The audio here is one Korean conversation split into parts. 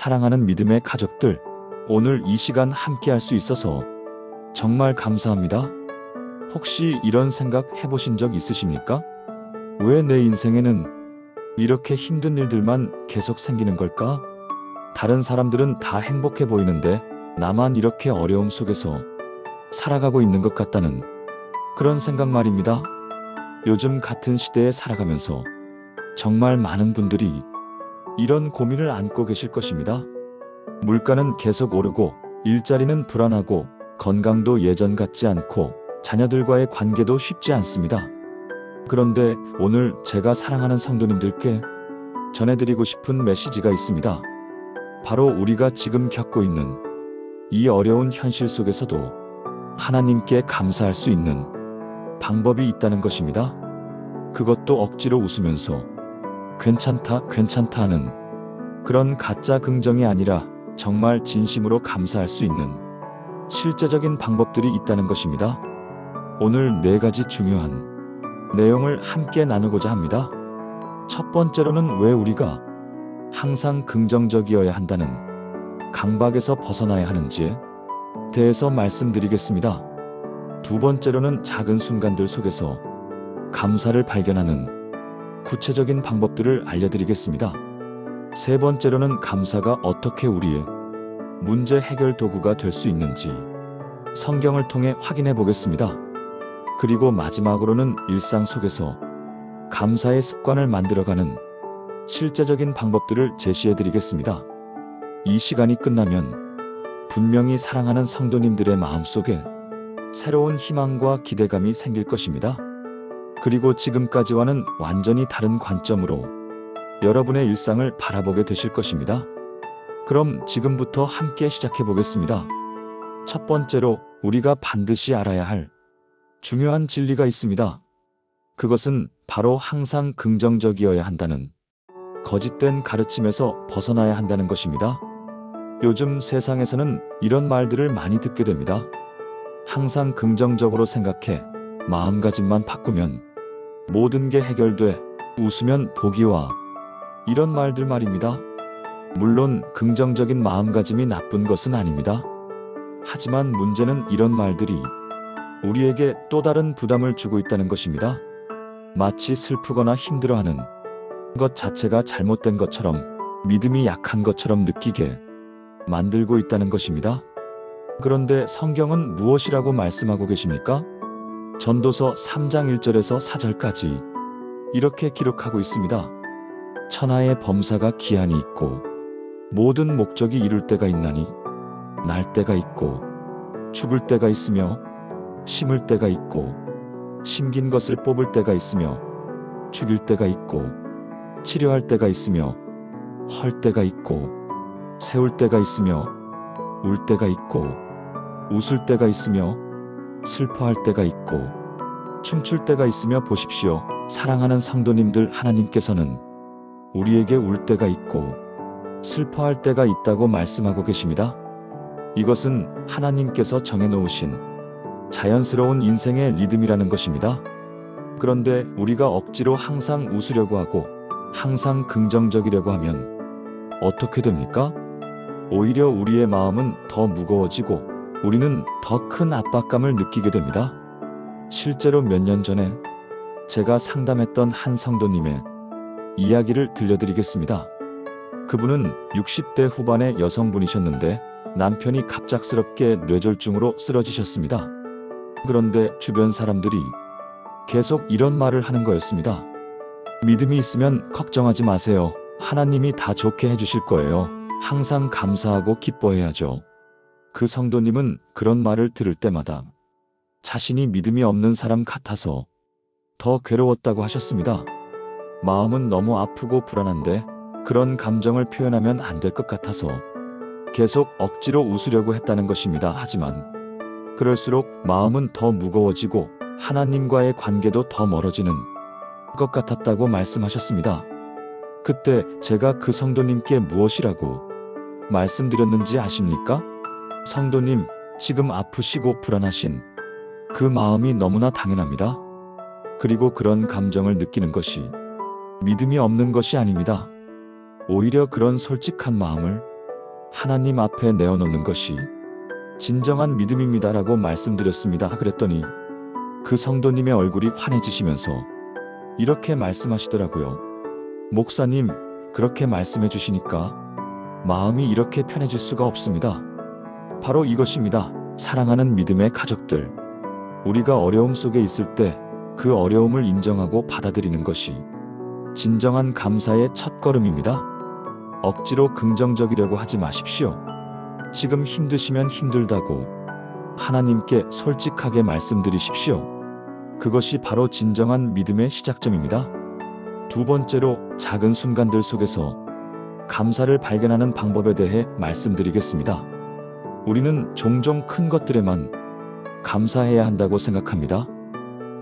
사랑하는 믿음의 가족들, 오늘 이 시간 함께 할 수 있어서 정말 감사합니다. 혹시 이런 생각 해보신 적 있으십니까? 왜 내 인생에는 이렇게 힘든 일들만 계속 생기는 걸까? 다른 사람들은 다 행복해 보이는데 나만 이렇게 어려움 속에서 살아가고 있는 것 같다는 그런 생각 말입니다. 요즘 같은 시대에 살아가면서 정말 많은 분들이 이런 고민을 안고 계실 것입니다. 물가는 계속 오르고 일자리는 불안하고 건강도 예전 같지 않고 자녀들과의 관계도 쉽지 않습니다. 그런데 오늘 제가 사랑하는 성도님들께 전해드리고 싶은 메시지가 있습니다. 바로 우리가 지금 겪고 있는 이 어려운 현실 속에서도 하나님께 감사할 수 있는 방법이 있다는 것입니다. 그것도 억지로 웃으면서 괜찮다, 괜찮다 하는 그런 가짜 긍정이 아니라 정말 진심으로 감사할 수 있는 실제적인 방법들이 있다는 것입니다. 오늘 4가지 중요한 내용을 함께 나누고자 합니다. 첫 번째로는 왜 우리가 항상 긍정적이어야 한다는 강박에서 벗어나야 하는지에 대해서 말씀드리겠습니다. 두 번째로는 작은 순간들 속에서 감사를 발견하는 구체적인 방법들을 알려드리겠습니다. 세 번째로는 감사가 어떻게 우리의 문제 해결 도구가 될 수 있는지 성경을 통해 확인해 보겠습니다. 그리고 마지막으로는 일상 속에서 감사의 습관을 만들어가는 실제적인 방법들을 제시해 드리겠습니다. 이 시간이 끝나면 분명히 사랑하는 성도님들의 마음속에 새로운 희망과 기대감이 생길 것입니다. 그리고 지금까지와는 완전히 다른 관점으로 여러분의 일상을 바라보게 되실 것입니다. 그럼 지금부터 함께 시작해 보겠습니다. 첫 번째로 우리가 반드시 알아야 할 중요한 진리가 있습니다. 그것은 바로 항상 긍정적이어야 한다는 거짓된 가르침에서 벗어나야 한다는 것입니다. 요즘 세상에서는 이런 말들을 많이 듣게 됩니다. 항상 긍정적으로 생각해. 마음가짐만 바꾸면 모든 게 해결돼. 웃으면 복이 와. 이런 말들 말입니다. 물론 긍정적인 마음가짐이 나쁜 것은 아닙니다. 하지만 문제는 이런 말들이 우리에게 또 다른 부담을 주고 있다는 것입니다. 마치 슬프거나 힘들어하는 것 자체가 잘못된 것처럼, 믿음이 약한 것처럼 느끼게 만들고 있다는 것입니다. 그런데 성경은 무엇이라고 말씀하고 계십니까? 전도서 3장 1절에서 4절까지 이렇게 기록하고 있습니다. 천하의 범사가 기한이 있고 모든 목적이 이룰 때가 있나니 날 때가 있고 죽을 때가 있으며 심을 때가 있고 심긴 것을 뽑을 때가 있으며 죽일 때가 있고 치료할 때가 있으며 헐 때가 있고 세울 때가 있으며 울 때가 있고 웃을 때가 있으며 슬퍼할 때가 있고 춤출 때가 있으며 보십시오. 사랑하는 성도님들, 하나님께서는 우리에게 울 때가 있고 슬퍼할 때가 있다고 말씀하고 계십니다. 이것은 하나님께서 정해놓으신 자연스러운 인생의 리듬이라는 것입니다. 그런데 우리가 억지로 항상 웃으려고 하고 항상 긍정적이려고 하면 어떻게 됩니까? 오히려 우리의 마음은 더 무거워지고 우리는 더 큰 압박감을 느끼게 됩니다. 실제로 몇 년 전에 제가 상담했던 한 성도님의 이야기를 들려드리겠습니다. 그분은 60대 후반의 여성분이셨는데 남편이 갑작스럽게 뇌졸중으로 쓰러지셨습니다. 그런데 주변 사람들이 계속 이런 말을 하는 거였습니다. 믿음이 있으면 걱정하지 마세요. 하나님이 다 좋게 해주실 거예요. 항상 감사하고 기뻐해야죠. 그 성도님은 그런 말을 들을 때마다 자신이 믿음이 없는 사람 같아서 더 괴로웠다고 하셨습니다. 마음은 너무 아프고 불안한데 그런 감정을 표현하면 안 될 것 같아서 계속 억지로 웃으려고 했다는 것입니다. 하지만 그럴수록 마음은 더 무거워지고 하나님과의 관계도 더 멀어지는 것 같았다고 말씀하셨습니다. 그때 제가 그 성도님께 무엇이라고 말씀드렸는지 아십니까? 성도님, 지금 아프시고 불안하신 그 마음이 너무나 당연합니다. 그리고 그런 감정을 느끼는 것이 믿음이 없는 것이 아닙니다. 오히려 그런 솔직한 마음을 하나님 앞에 내어놓는 것이 진정한 믿음입니다라고 말씀드렸습니다. 그랬더니 그 성도님의 얼굴이 환해지시면서 이렇게 말씀하시더라고요. 목사님, 그렇게 말씀해 주시니까 마음이 이렇게 편해질 수가 없습니다. 바로 이것입니다. 사랑하는 믿음의 가족들. 우리가 어려움 속에 있을 때 그 어려움을 인정하고 받아들이는 것이 진정한 감사의 첫걸음입니다. 억지로 긍정적이려고 하지 마십시오. 지금 힘드시면 힘들다고 하나님께 솔직하게 말씀드리십시오. 그것이 바로 진정한 믿음의 시작점입니다. 두 번째로 작은 순간들 속에서 감사를 발견하는 방법에 대해 말씀드리겠습니다. 우리는 종종 큰 것들에만 감사해야 한다고 생각합니다.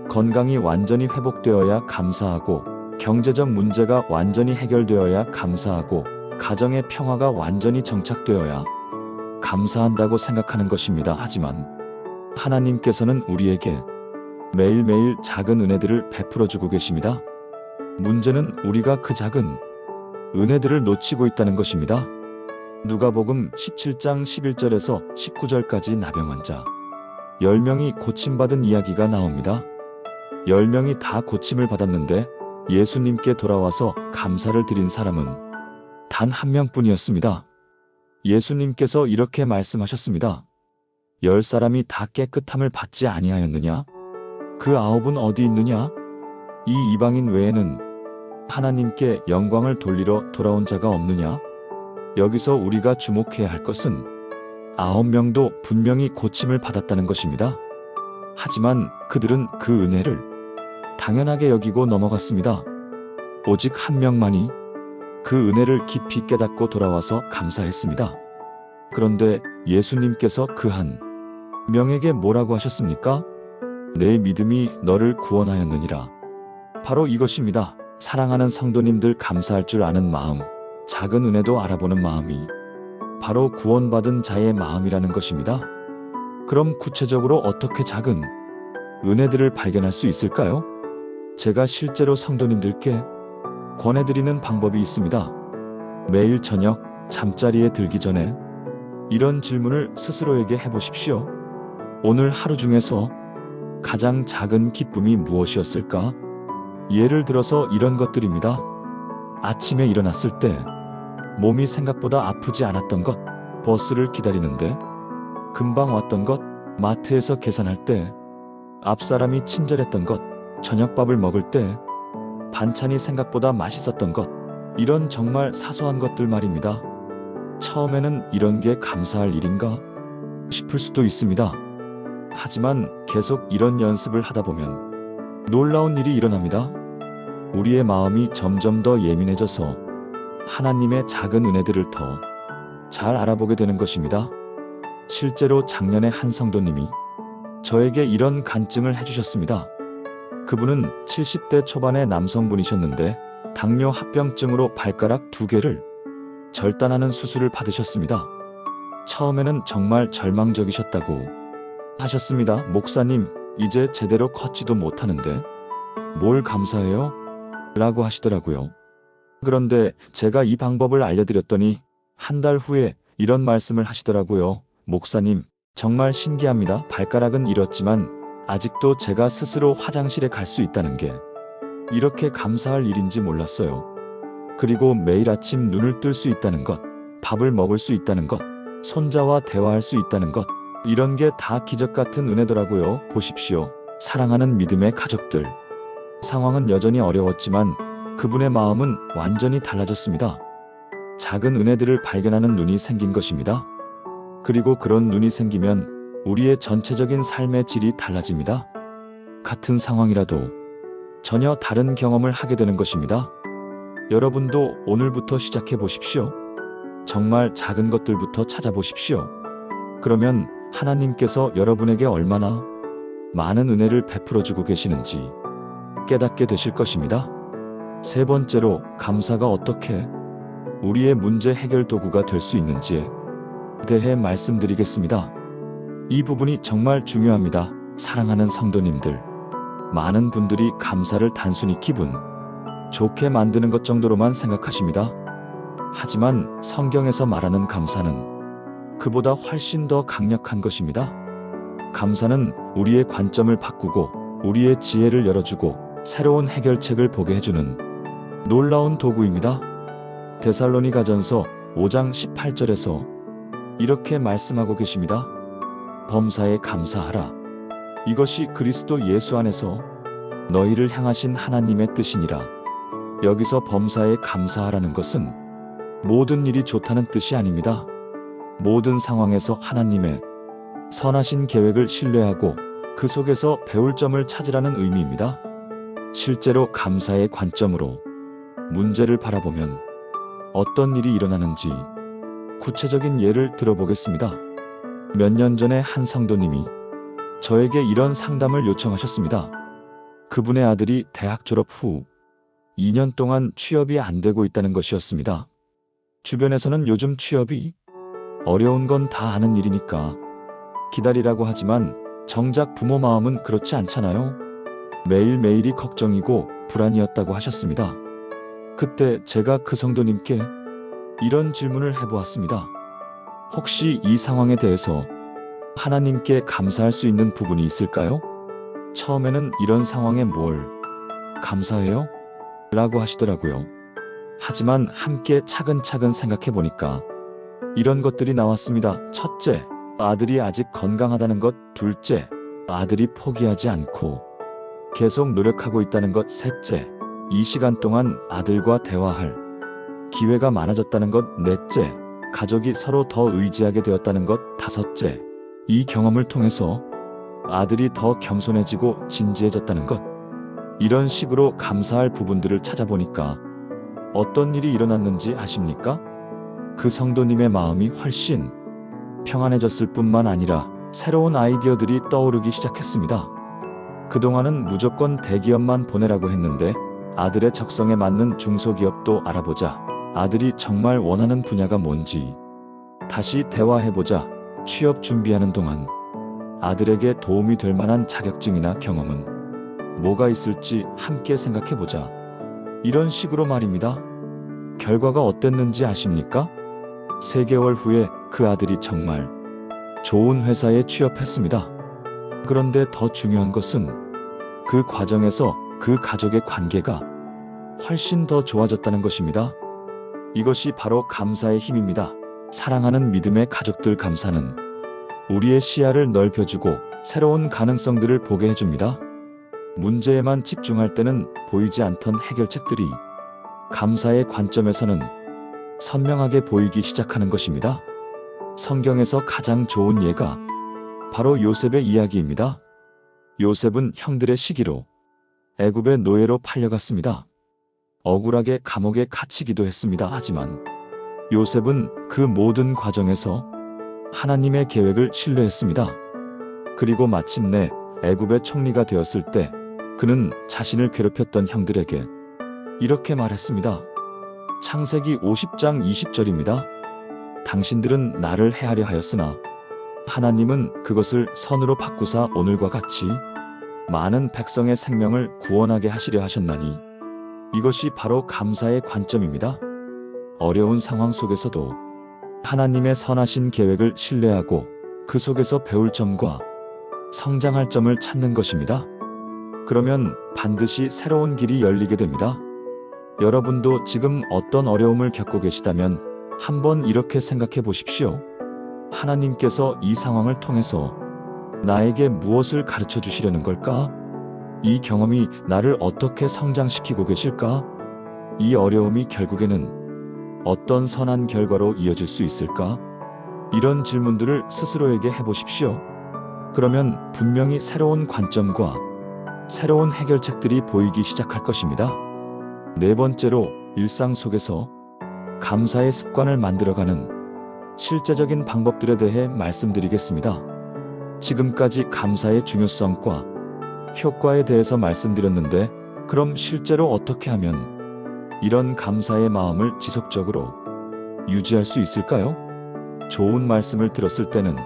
건강이 완전히 회복되어야 감사하고, 경제적 문제가 완전히 해결되어야 감사하고, 가정의 평화가 완전히 정착되어야 감사한다고 생각하는 것입니다. 하지만 하나님께서는 우리에게 매일매일 작은 은혜들을 베풀어주고 계십니다. 문제는 우리가 그 작은 은혜들을 놓치고 있다는 것입니다. 누가복음 17장 11절에서 19절까지 나병 환자 10명이 고침받은 이야기가 나옵니다. 10명이 다 고침을 받았는데 예수님께 돌아와서 감사를 드린 사람은 단 한 명뿐이었습니다. 예수님께서 이렇게 말씀하셨습니다. 10사람이 다 깨끗함을 받지 아니하였느냐? 그 9은 어디 있느냐? 이 이방인 외에는 하나님께 영광을 돌리러 돌아온 자가 없느냐? 여기서 우리가 주목해야 할 것은 9명도 분명히 고침을 받았다는 것입니다. 하지만 그들은 그 은혜를 당연하게 여기고 넘어갔습니다. 오직 한 명만이 그 은혜를 깊이 깨닫고 돌아와서 감사했습니다. 그런데 예수님께서 그 한 명에게 뭐라고 하셨습니까? 내 믿음이 너를 구원하였느니라. 바로 이것입니다. 사랑하는 성도님들, 감사할 줄 아는 마음, 작은 은혜도 알아보는 마음이 바로 구원받은 자의 마음이라는 것입니다. 그럼 구체적으로 어떻게 작은 은혜들을 발견할 수 있을까요? 제가 실제로 성도님들께 권해드리는 방법이 있습니다. 매일 저녁 잠자리에 들기 전에 이런 질문을 스스로에게 해보십시오. 오늘 하루 중에서 가장 작은 기쁨이 무엇이었을까? 예를 들어서 이런 것들입니다. 아침에 일어났을 때 몸이 생각보다 아프지 않았던 것, 버스를 기다리는데 금방 왔던 것, 마트에서 계산할 때 앞사람이 친절했던 것, 저녁밥을 먹을 때 반찬이 생각보다 맛있었던 것, 이런 정말 사소한 것들 말입니다. 처음에는 이런 게 감사할 일인가 싶을 수도 있습니다. 하지만 계속 이런 연습을 하다 보면 놀라운 일이 일어납니다. 우리의 마음이 점점 더 예민해져서 하나님의 작은 은혜들을 더 잘 알아보게 되는 것입니다. 실제로 작년에 한 성도님이 저에게 이런 간증을 해주셨습니다. 그분은 70대 초반의 남성분이셨는데 당뇨 합병증으로 발가락 2개를 절단하는 수술을 받으셨습니다. 처음에는 정말 절망적이셨다고 하셨습니다. 목사님, 이제 제대로 걷지도 못하는데 뭘 감사해요? 라고 하시더라고요. 그런데 제가 이 방법을 알려드렸더니 한 달 후에 이런 말씀을 하시더라고요. 목사님, 정말 신기합니다. 발가락은 잃었지만 아직도 제가 스스로 화장실에 갈 수 있다는 게 이렇게 감사할 일인지 몰랐어요. 그리고 매일 아침 눈을 뜰 수 있다는 것, 밥을 먹을 수 있다는 것, 손자와 대화할 수 있다는 것, 이런 게 다 기적 같은 은혜더라고요. 보십시오. 사랑하는 믿음의 가족들. 상황은 여전히 어려웠지만 그분의 마음은 완전히 달라졌습니다. 작은 은혜들을 발견하는 눈이 생긴 것입니다. 그리고 그런 눈이 생기면 우리의 전체적인 삶의 질이 달라집니다. 같은 상황이라도 전혀 다른 경험을 하게 되는 것입니다. 여러분도 오늘부터 시작해 보십시오. 정말 작은 것들부터 찾아보십시오. 그러면 하나님께서 여러분에게 얼마나 많은 은혜를 베풀어주고 계시는지 깨닫게 되실 것입니다. 세 번째로, 감사가 어떻게 우리의 문제 해결 도구가 될 수 있는지에 대해 말씀드리겠습니다. 이 부분이 정말 중요합니다. 사랑하는 성도님들, 많은 분들이 감사를 단순히 기분 좋게 만드는 것 정도로만 생각하십니다. 하지만 성경에서 말하는 감사는 그보다 훨씬 더 강력한 것입니다. 감사는 우리의 관점을 바꾸고 우리의 지혜를 열어주고 새로운 해결책을 보게 해주는 놀라운 도구입니다. 데살로니가전서 5장 18절에서 이렇게 말씀하고 계십니다. 범사에 감사하라. 이것이 그리스도 예수 안에서 너희를 향하신 하나님의 뜻이니라. 여기서 범사에 감사하라는 것은 모든 일이 좋다는 뜻이 아닙니다. 모든 상황에서 하나님의 선하신 계획을 신뢰하고 그 속에서 배울 점을 찾으라는 의미입니다. 실제로 감사의 관점으로 문제를 바라보면 어떤 일이 일어나는지 구체적인 예를 들어보겠습니다. 몇 년 전에 한 성도님이 저에게 이런 상담을 요청하셨습니다. 그분의 아들이 대학 졸업 후 2년 동안 취업이 안 되고 있다는 것이었습니다. 주변에서는 요즘 취업이 어려운 건 다 아는 일이니까 기다리라고 하지만 정작 부모 마음은 그렇지 않잖아요. 매일매일이 걱정이고 불안이었다고 하셨습니다. 그때 제가 그 성도님께 이런 질문을 해보았습니다. 혹시 이 상황에 대해서 하나님께 감사할 수 있는 부분이 있을까요? 처음에는 이런 상황에 뭘 감사해요? 라고 하시더라고요. 하지만 함께 차근차근 생각해 보니까 이런 것들이 나왔습니다. 첫째, 아들이 아직 건강하다는 것. 둘째, 아들이 포기하지 않고 계속 노력하고 있다는 것. 셋째, 이 시간 동안 아들과 대화할 기회가 많아졌다는 것. 넷째, 가족이 서로 더 의지하게 되었다는 것. 다섯째, 이 경험을 통해서 아들이 더 겸손해지고 진지해졌다는 것. 이런 식으로 감사할 부분들을 찾아보니까 어떤 일이 일어났는지 아십니까? 그 성도님의 마음이 훨씬 평안해졌을 뿐만 아니라 새로운 아이디어들이 떠오르기 시작했습니다. 그동안은 무조건 대기업만 보내라고 했는데 아들의 적성에 맞는 중소기업도 알아보자. 아들이 정말 원하는 분야가 뭔지 다시 대화해보자. 취업 준비하는 동안 아들에게 도움이 될 만한 자격증이나 경험은 뭐가 있을지 함께 생각해보자. 이런 식으로 말입니다. 결과가 어땠는지 아십니까? 3개월 후에 그 아들이 정말 좋은 회사에 취업했습니다. 그런데 더 중요한 것은 그 과정에서 그 가족의 관계가 훨씬 더 좋아졌다는 것입니다. 이것이 바로 감사의 힘입니다. 사랑하는 믿음의 가족들, 감사는 우리의 시야를 넓혀주고 새로운 가능성들을 보게 해줍니다. 문제에만 집중할 때는 보이지 않던 해결책들이 감사의 관점에서는 선명하게 보이기 시작하는 것입니다. 성경에서 가장 좋은 예가 바로 요셉의 이야기입니다. 요셉은 형들의 시기로 애굽의 노예로 팔려갔습니다. 억울하게 감옥에 갇히기도 했습니다. 하지만 요셉은 그 모든 과정에서 하나님의 계획을 신뢰했습니다. 그리고 마침내 애굽의 총리가 되었을 때 그는 자신을 괴롭혔던 형들에게 이렇게 말했습니다. 창세기 50장 20절입니다. 당신들은 나를 해하려 하였으나 하나님은 그것을 선으로 바꾸사 오늘과 같이 많은 백성의 생명을 구원하게 하시려 하셨나니 이것이 바로 감사의 관점입니다. 어려운 상황 속에서도 하나님의 선하신 계획을 신뢰하고 그 속에서 배울 점과 성장할 점을 찾는 것입니다. 그러면 반드시 새로운 길이 열리게 됩니다. 여러분도 지금 어떤 어려움을 겪고 계시다면 한번 이렇게 생각해 보십시오. 하나님께서 이 상황을 통해서 나에게 무엇을 가르쳐 주시려는 걸까? 이 경험이 나를 어떻게 성장시키고 계실까? 이 어려움이 결국에는 어떤 선한 결과로 이어질 수 있을까? 이런 질문들을 스스로에게 해보십시오. 그러면 분명히 새로운 관점과 새로운 해결책들이 보이기 시작할 것입니다. 네 번째로, 일상 속에서 감사의 습관을 만들어가는 실제적인 방법들에 대해 말씀드리겠습니다. 지금까지 감사의 중요성과 효과에 대해서 말씀드렸는데, 그럼 실제로 어떻게 하면 이런 감사의 마음을 지속적으로 유지할 수 있을까요? 좋은 말씀을 들었을 때는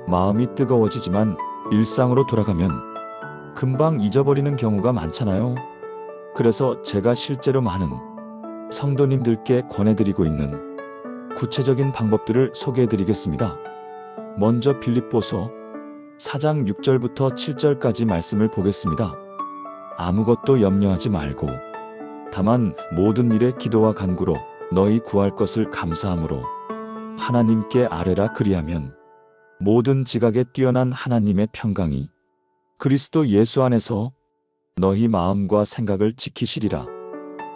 마음이 뜨거워지지만 일상으로 돌아가면 금방 잊어버리는 경우가 많잖아요. 그래서 제가 실제로 많은 성도님들께 권해드리고 있는 구체적인 방법들을 소개해드리겠습니다. 먼저 빌립보서 4장 6절부터 7절까지 말씀을 보겠습니다. 아무것도 염려하지 말고 다만 모든 일에 기도와 간구로 너희 구할 것을 감사함으로 하나님께 아뢰라. 그리하면 모든 지각에 뛰어난 하나님의 평강이 그리스도 예수 안에서 너희 마음과 생각을 지키시리라.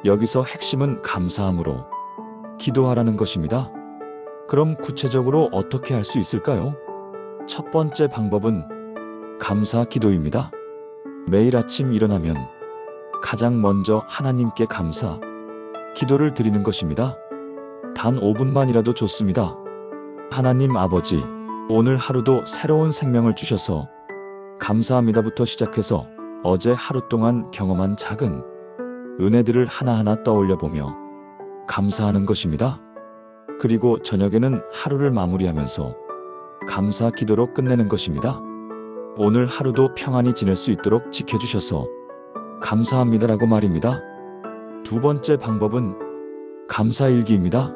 여기서 핵심은 감사함으로 기도하라는 것입니다. 그럼 구체적으로 어떻게 할 수 있을까요? 첫 번째 방법은 감사 기도입니다. 매일 아침 일어나면 가장 먼저 하나님께 감사 기도를 드리는 것입니다. 단 5분만이라도 좋습니다. 하나님 아버지, 오늘 하루도 새로운 생명을 주셔서 감사합니다부터 시작해서 어제 하루 동안 경험한 작은 은혜들을 하나하나 떠올려 보며 감사하는 것입니다. 그리고 저녁에는 하루를 마무리하면서 감사 기도로 끝내는 것입니다. 오늘 하루도 평안히 지낼 수 있도록 지켜주셔서 감사합니다라고 말입니다. 두 번째 방법은 감사일기입니다.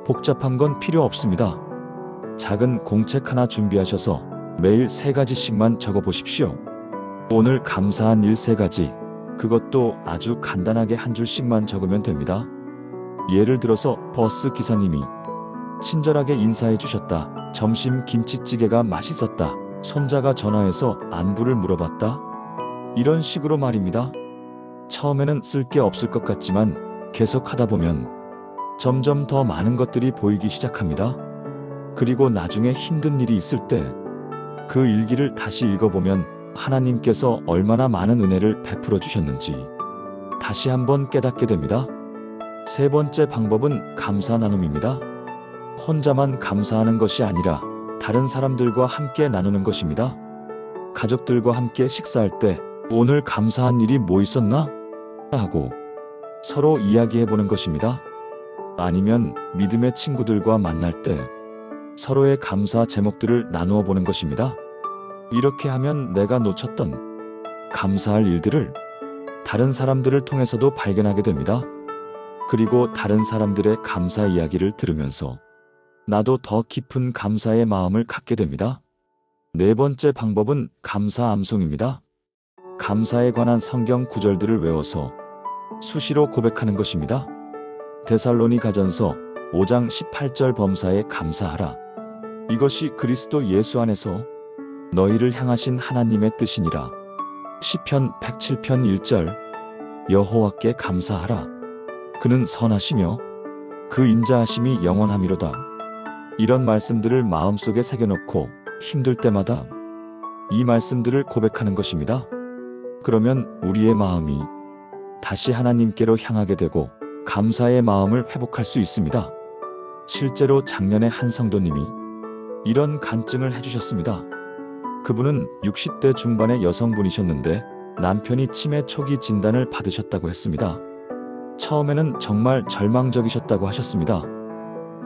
복잡한 건 필요 없습니다. 작은 공책 하나 준비하셔서 매일 3가지씩만 적어 보십시오. 오늘 감사한 일 3가지, 그것도 아주 간단하게 한 줄씩만 적으면 됩니다. 예를 들어서 버스 기사님이 친절하게 인사해 주셨다. 점심 김치찌개가 맛있었다. 손자가 전화해서 안부를 물어봤다. 이런 식으로 말입니다. 처음에는 쓸 게 없을 것 같지만 계속 하다 보면 점점 더 많은 것들이 보이기 시작합니다. 그리고 나중에 힘든 일이 있을 때 그 일기를 다시 읽어보면 하나님께서 얼마나 많은 은혜를 베풀어 주셨는지 다시 한번 깨닫게 됩니다. 세 번째 방법은 감사 나눔입니다. 혼자만 감사하는 것이 아니라 다른 사람들과 함께 나누는 것입니다. 가족들과 함께 식사할 때 오늘 감사한 일이 뭐 있었나? 하고 서로 이야기해보는 것입니다. 아니면 믿음의 친구들과 만날 때 서로의 감사 제목들을 나누어 보는 것입니다. 이렇게 하면 내가 놓쳤던 감사할 일들을 다른 사람들을 통해서도 발견하게 됩니다. 그리고 다른 사람들의 감사 이야기를 들으면서 나도 더 깊은 감사의 마음을 갖게 됩니다. 네 번째 방법은 감사 암송입니다. 감사에 관한 성경 구절들을 외워서 수시로 고백하는 것입니다. 데살로니가전서 5장 18절 범사에 감사하라. 이것이 그리스도 예수 안에서 너희를 향하신 하나님의 뜻이니라. 시편 107편 1절 여호와께 감사하라. 그는 선하시며 그 인자하심이 영원하미로다. 이런 말씀들을 마음속에 새겨놓고 힘들 때마다 이 말씀들을 고백하는 것입니다. 그러면 우리의 마음이 다시 하나님께로 향하게 되고 감사의 마음을 회복할 수 있습니다. 실제로 작년에 한 성도님이 이런 간증을 해주셨습니다. 그분은 60대 중반의 여성분이셨는데 남편이 치매 초기 진단을 받으셨다고 했습니다. 처음에는 정말 절망적이셨다고 하셨습니다.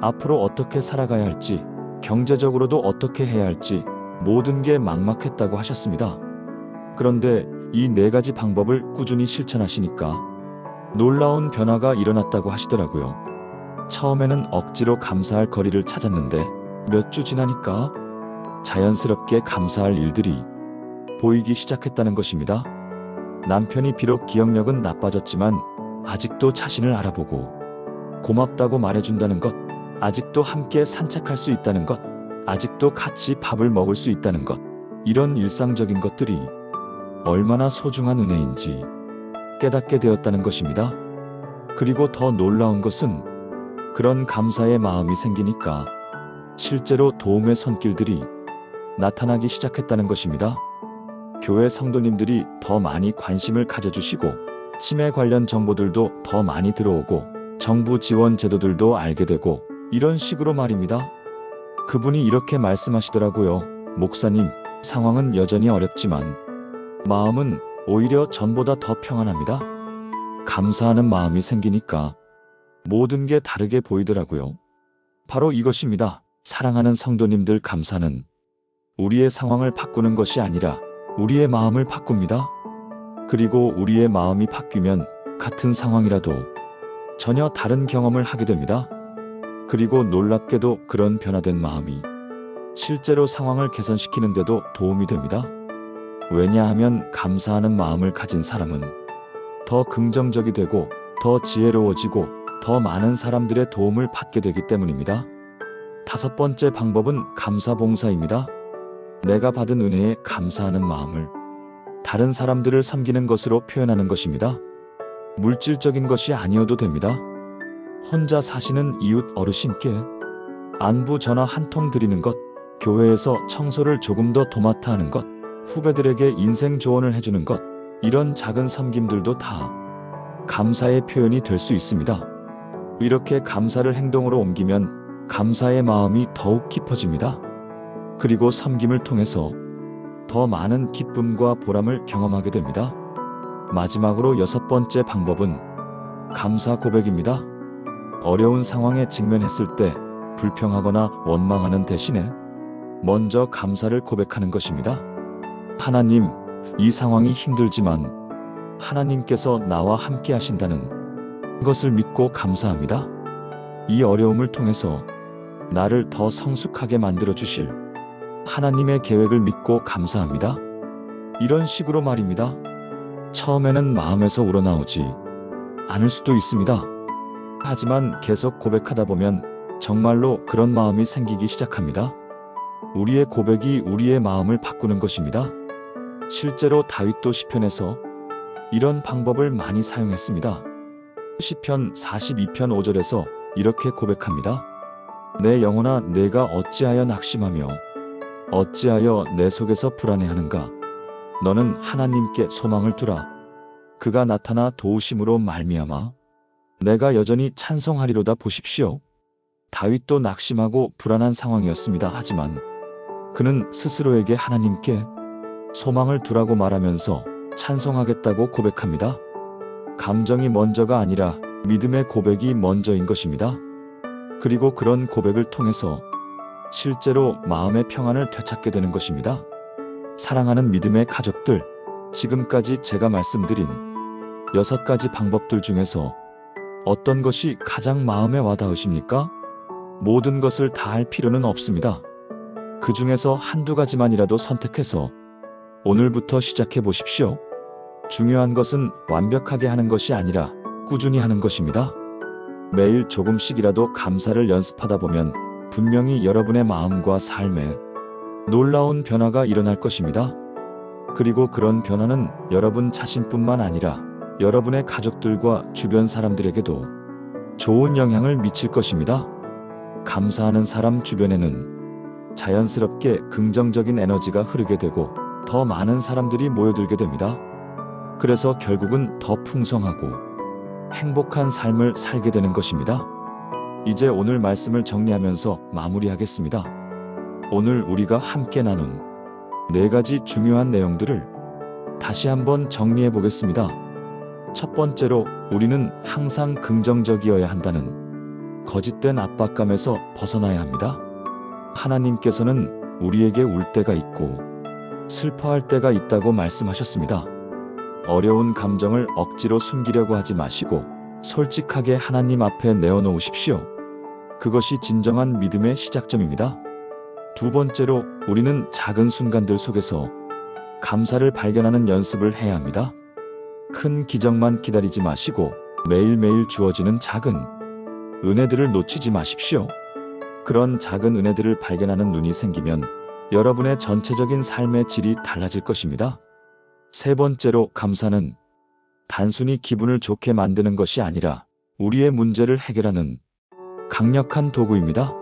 앞으로 어떻게 살아가야 할지, 경제적으로도 어떻게 해야 할지 모든 게 막막했다고 하셨습니다. 그런데 이 4가지 방법을 꾸준히 실천하시니까 놀라운 변화가 일어났다고 하시더라고요. 처음에는 억지로 감사할 거리를 찾았는데 몇 주 지나니까 자연스럽게 감사할 일들이 보이기 시작했다는 것입니다. 남편이 비록 기억력은 나빠졌지만 아직도 자신을 알아보고 고맙다고 말해준다는 것, 아직도 함께 산책할 수 있다는 것, 아직도 같이 밥을 먹을 수 있다는 것, 이런 일상적인 것들이 얼마나 소중한 은혜인지 깨닫게 되었다는 것입니다. 그리고 더 놀라운 것은 그런 감사의 마음이 생기니까 실제로 도움의 손길들이 나타나기 시작했다는 것입니다. 교회 성도님들이 더 많이 관심을 가져주시고 치매 관련 정보들도 더 많이 들어오고 정부 지원 제도들도 알게 되고 이런 식으로 말입니다. 그분이 이렇게 말씀하시더라고요. 목사님, 상황은 여전히 어렵지만 마음은 오히려 전보다 더 평안합니다. 감사하는 마음이 생기니까 모든 게 다르게 보이더라고요. 바로 이것입니다. 사랑하는 성도님들, 감사는 우리의 상황을 바꾸는 것이 아니라 우리의 마음을 바꿉니다. 그리고 우리의 마음이 바뀌면 같은 상황이라도 전혀 다른 경험을 하게 됩니다. 그리고 놀랍게도 그런 변화된 마음이 실제로 상황을 개선시키는 데도 도움이 됩니다. 왜냐하면 감사하는 마음을 가진 사람은 더 긍정적이 되고 더 지혜로워지고 더 많은 사람들의 도움을 받게 되기 때문입니다. 다섯 번째 방법은 감사봉사입니다. 내가 받은 은혜에 감사하는 마음을 다른 사람들을 섬기는 것으로 표현하는 것입니다. 물질적인 것이 아니어도 됩니다. 혼자 사시는 이웃 어르신께 안부 전화 한 통 드리는 것, 교회에서 청소를 조금 더 도맡아 하는 것, 후배들에게 인생 조언을 해주는 것, 이런 작은 섬김들도 다 감사의 표현이 될 수 있습니다. 이렇게 감사를 행동으로 옮기면 감사의 마음이 더욱 깊어집니다. 그리고 섬김을 통해서 더 많은 기쁨과 보람을 경험하게 됩니다. 마지막으로 여섯 번째 방법은 감사 고백입니다. 어려운 상황에 직면했을 때 불평하거나 원망하는 대신에 먼저 감사를 고백하는 것입니다. 하나님, 이 상황이 힘들지만 하나님께서 나와 함께 하신다는 것을 믿고 감사합니다. 이 어려움을 통해서 나를 더 성숙하게 만들어 주실 하나님의 계획을 믿고 감사합니다. 이런 식으로 말입니다. 처음에는 마음에서 우러나오지 않을 수도 있습니다. 하지만 계속 고백하다 보면 정말로 그런 마음이 생기기 시작합니다. 우리의 고백이 우리의 마음을 바꾸는 것입니다. 실제로 다윗도 시편에서 이런 방법을 많이 사용했습니다. 시편 42편 5절에서 이렇게 고백합니다. 내 영혼아, 내가 어찌하여 낙심하며 어찌하여 내 속에서 불안해하는가. 너는 하나님께 소망을 두라. 그가 나타나 도우심으로 말미암아 내가 여전히 찬송하리로다. 보십시오. 다윗도 낙심하고 불안한 상황이었습니다. 하지만 그는 스스로에게 하나님께 소망을 두라고 말하면서 찬송하겠다고 고백합니다. 감정이 먼저가 아니라 믿음의 고백이 먼저인 것입니다. 그리고 그런 고백을 통해서 실제로 마음의 평안을 되찾게 되는 것입니다. 사랑하는 믿음의 가족들, 지금까지 제가 말씀드린 6가지 방법들 중에서 어떤 것이 가장 마음에 와닿으십니까? 모든 것을 다 할 필요는 없습니다. 그 중에서 한두 가지만이라도 선택해서 오늘부터 시작해 보십시오. 중요한 것은 완벽하게 하는 것이 아니라 꾸준히 하는 것입니다. 매일 조금씩이라도 감사를 연습하다 보면 분명히 여러분의 마음과 삶에 놀라운 변화가 일어날 것입니다. 그리고 그런 변화는 여러분 자신뿐만 아니라 여러분의 가족들과 주변 사람들에게도 좋은 영향을 미칠 것입니다. 감사하는 사람 주변에는 자연스럽게 긍정적인 에너지가 흐르게 되고 더 많은 사람들이 모여들게 됩니다. 그래서 결국은 더 풍성하고 행복한 삶을 살게 되는 것입니다. 이제 오늘 말씀을 정리하면서 마무리하겠습니다. 오늘 우리가 함께 나눈 4가지 중요한 내용들을 다시 한번 정리해 보겠습니다. 첫 번째로, 우리는 항상 긍정적이어야 한다는 거짓된 압박감에서 벗어나야 합니다. 하나님께서는 우리에게 울 때가 있고 슬퍼할 때가 있다고 말씀하셨습니다. 어려운 감정을 억지로 숨기려고 하지 마시고 솔직하게 하나님 앞에 내어놓으십시오. 그것이 진정한 믿음의 시작점입니다. 두 번째로, 우리는 작은 순간들 속에서 감사를 발견하는 연습을 해야 합니다. 큰 기적만 기다리지 마시고 매일매일 주어지는 작은 은혜들을 놓치지 마십시오. 그런 작은 은혜들을 발견하는 눈이 생기면 여러분의 전체적인 삶의 질이 달라질 것입니다. 세 번째로, 감사는 단순히 기분을 좋게 만드는 것이 아니라 우리의 문제를 해결하는 강력한 도구입니다.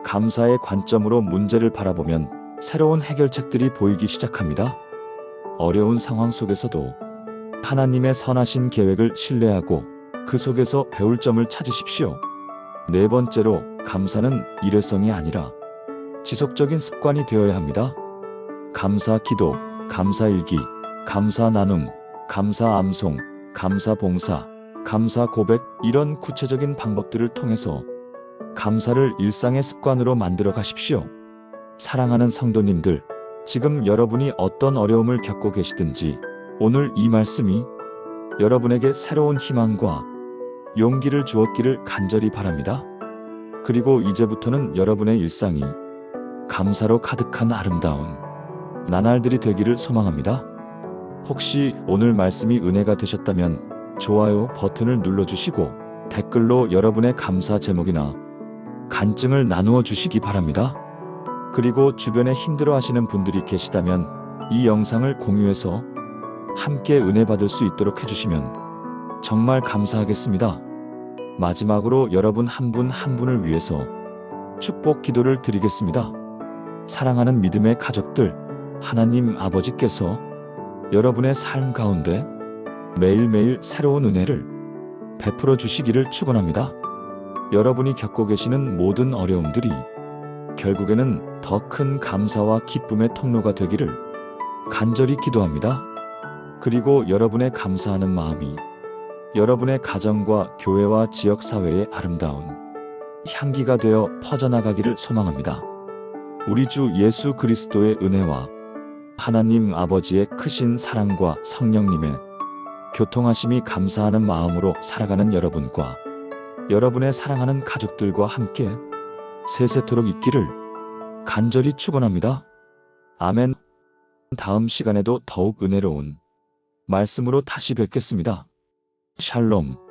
감사의 관점으로 문제를 바라보면 새로운 해결책들이 보이기 시작합니다. 어려운 상황 속에서도 하나님의 선하신 계획을 신뢰하고 그 속에서 배울 점을 찾으십시오. 네 번째로, 감사는 일회성이 아니라 지속적인 습관이 되어야 합니다. 감사 기도, 감사 일기, 감사 나눔, 감사 암송, 감사 봉사, 감사 고백, 이런 구체적인 방법들을 통해서 감사를 일상의 습관으로 만들어 가십시오. 사랑하는 성도님들, 지금 여러분이 어떤 어려움을 겪고 계시든지 오늘 이 말씀이 여러분에게 새로운 희망과 용기를 주었기를 간절히 바랍니다. 그리고 이제부터는 여러분의 일상이 감사로 가득한 아름다운 나날들이 되기를 소망합니다. 혹시 오늘 말씀이 은혜가 되셨다면 좋아요 버튼을 눌러주시고 댓글로 여러분의 감사 제목이나 간증을 나누어 주시기 바랍니다. 그리고 주변에 힘들어하시는 분들이 계시다면 이 영상을 공유해서 함께 은혜 받을 수 있도록 해주시면 정말 감사하겠습니다. 마지막으로 여러분 한 분 한 분을 위해서 축복 기도를 드리겠습니다. 사랑하는 믿음의 가족들, 하나님 아버지께서 여러분의 삶 가운데 매일매일 새로운 은혜를 베풀어 주시기를 축원합니다. 여러분이 겪고 계시는 모든 어려움들이 결국에는 더 큰 감사와 기쁨의 통로가 되기를 간절히 기도합니다. 그리고 여러분의 감사하는 마음이 여러분의 가정과 교회와 지역사회의 아름다운 향기가 되어 퍼져나가기를 소망합니다. 우리 주 예수 그리스도의 은혜와 하나님 아버지의 크신 사랑과 성령님의 교통하심이 감사하는 마음으로 살아가는 여러분과 여러분의 사랑하는 가족들과 함께 세세토록 있기를 간절히 축원합니다. 아멘. 다음 시간에도 더욱 은혜로운 말씀으로 다시 뵙겠습니다. 샬롬.